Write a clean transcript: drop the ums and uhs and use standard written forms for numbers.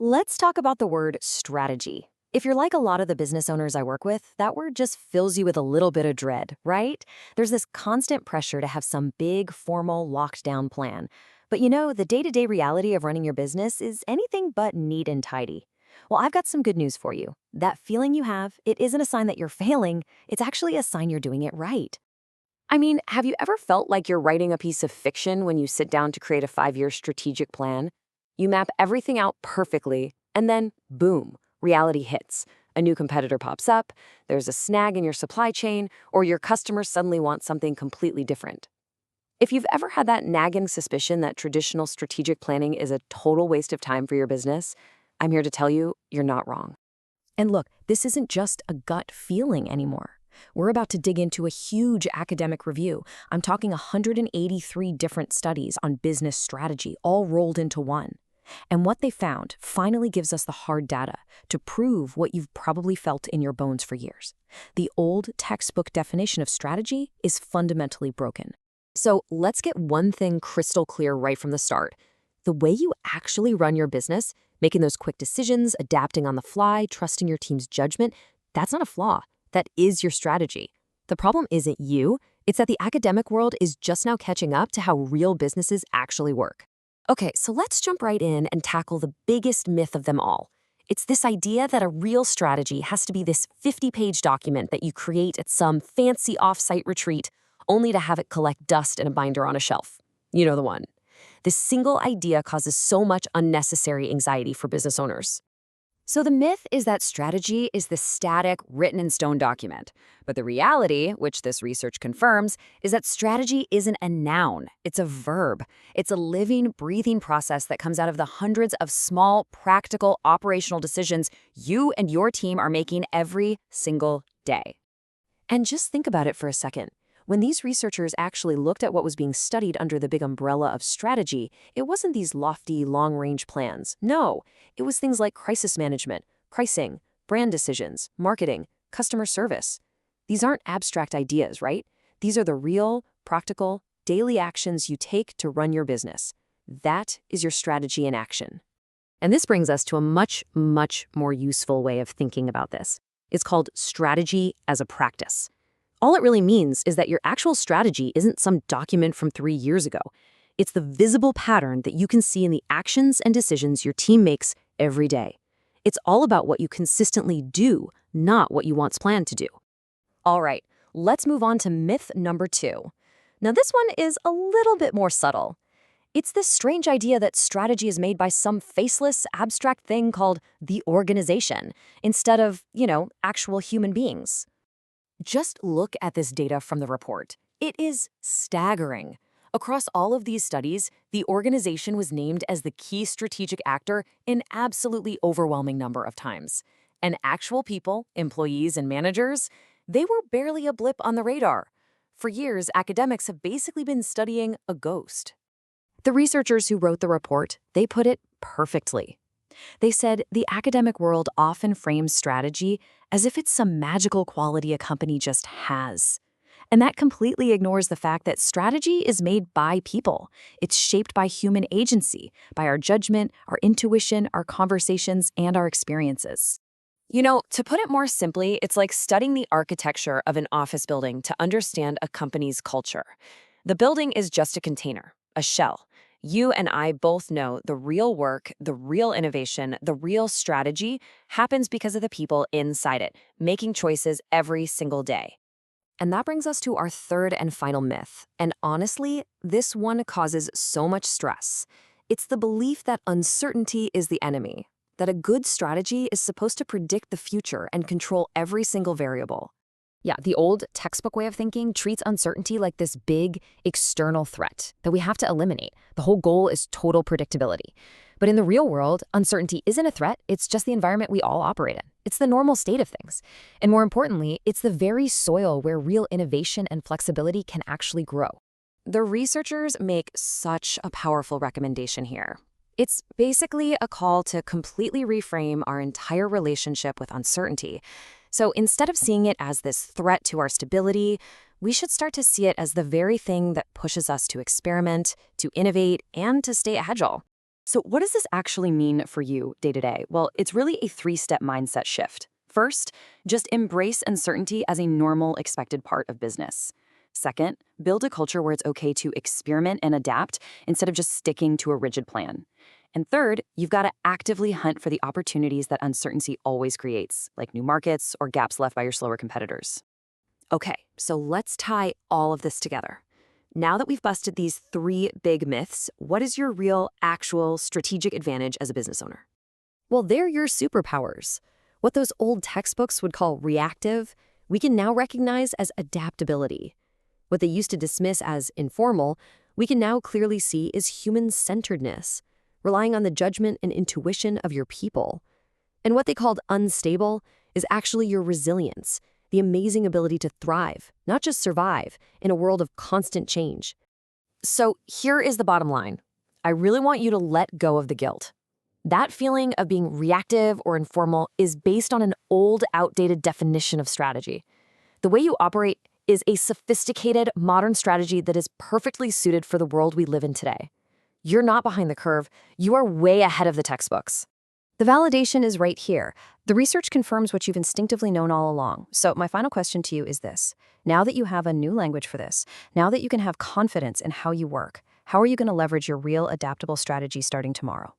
Let's talk about the word strategy. If you're like a lot of the business owners I work with, that word just fills you with a little bit of dread, right? There's this constant pressure to have some big, formal, locked down plan. But the day-to-day reality of running your business is anything but neat and tidy. Well, I've got some good news for you. That feeling you have, it isn't a sign that you're failing, it's actually a sign you're doing it right. I mean, have you ever felt like you're writing a piece of fiction when you sit down to create a 5-year strategic plan? You map everything out perfectly, and then, boom, reality hits. A new competitor pops up, there's a snag in your supply chain, or your customers suddenly want something completely different. If you've ever had that nagging suspicion that traditional strategic planning is a total waste of time for your business, I'm here to tell you, you're not wrong. And look, this isn't just a gut feeling anymore. We're about to dig into a huge academic review. I'm talking 183 different studies on business strategy, all rolled into one. And what they found finally gives us the hard data to prove what you've probably felt in your bones for years. The old textbook definition of strategy is fundamentally broken. So let's get one thing crystal clear right from the start. The way you actually run your business, making those quick decisions, adapting on the fly, trusting your team's judgment, that's not a flaw. That is your strategy. The problem isn't you, it's that the academic world is just now catching up to how real businesses actually work. Okay, so let's jump right in and tackle the biggest myth of them all. It's this idea that a real strategy has to be this 50-page document that you create at some fancy off-site retreat, only to have it collect dust in a binder on a shelf. You know the one. This single idea causes so much unnecessary anxiety for business owners. So the myth is that strategy is this static, written-in-stone document. But the reality, which this research confirms, is that strategy isn't a noun. It's a verb. It's a living, breathing process that comes out of the hundreds of small, practical, operational decisions you and your team are making every single day. And just think about it for a second. When these researchers actually looked at what was being studied under the big umbrella of strategy, it wasn't these lofty, long-range plans. No, it was things like crisis management, pricing, brand decisions, marketing, customer service. These aren't abstract ideas, right? These are the real, practical, daily actions you take to run your business. That is your strategy in action. And this brings us to a much, much more useful way of thinking about this. It's called strategy as a practice. All it really means is that your actual strategy isn't some document from 3 years ago. It's the visible pattern that you can see in the actions and decisions your team makes every day. It's all about what you consistently do, not what you once planned to do. All right, let's move on to myth number 2. Now this one is a little bit more subtle. It's this strange idea that strategy is made by some faceless, abstract thing called the organization, instead of, actual human beings. Just look at this data from the report. It is staggering. Across all of these studies, the organization was named as the key strategic actor an absolutely overwhelming number of times. And actual people, employees and managers, they were barely a blip on the radar. For years, academics have basically been studying a ghost. The researchers who wrote the report, they put it perfectly. They said the academic world often frames strategy as if it's some magical quality a company just has. And that completely ignores the fact that strategy is made by people. It's shaped by human agency, by our judgment, our intuition, our conversations, and our experiences. To put it more simply, it's like studying the architecture of an office building to understand a company's culture. The building is just a container, a shell. You and I both know the real work, the real innovation, the real strategy happens because of the people inside it, making choices every single day. And that brings us to our third and final myth. And honestly, this one causes so much stress. It's the belief that uncertainty is the enemy, that a good strategy is supposed to predict the future and control every single variable. Yeah, the old textbook way of thinking treats uncertainty like this big, external threat that we have to eliminate. The whole goal is total predictability. But in the real world, uncertainty isn't a threat, it's just the environment we all operate in. It's the normal state of things. And more importantly, it's the very soil where real innovation and flexibility can actually grow. The researchers make such a powerful recommendation here. It's basically a call to completely reframe our entire relationship with uncertainty. So instead of seeing it as this threat to our stability, we should start to see it as the very thing that pushes us to experiment, to innovate, and to stay agile. So what does this actually mean for you day to day? Well, it's really a three-step mindset shift. First, just embrace uncertainty as a normal, expected part of business. Second, build a culture where it's okay to experiment and adapt instead of just sticking to a rigid plan. And third, you've got to actively hunt for the opportunities that uncertainty always creates, like new markets or gaps left by your slower competitors. Okay, so let's tie all of this together. Now that we've busted these three big myths, what is your real, actual strategic advantage as a business owner? Well, they're your superpowers. What those old textbooks would call reactive, we can now recognize as adaptability. What they used to dismiss as informal, we can now clearly see is human-centeredness, relying on the judgment and intuition of your people. And what they called unstable is actually your resilience, the amazing ability to thrive, not just survive, in a world of constant change. So here is the bottom line. I really want you to let go of the guilt. That feeling of being reactive or informal is based on an old, outdated definition of strategy. The way you operate is a sophisticated, modern strategy that is perfectly suited for the world we live in today. You're not behind the curve. You are way ahead of the textbooks. The validation is right here. The research confirms what you've instinctively known all along. So my final question to you is this. Now that you have a new language for this, now that you can have confidence in how you work, how are you going to leverage your real adaptable strategy starting tomorrow?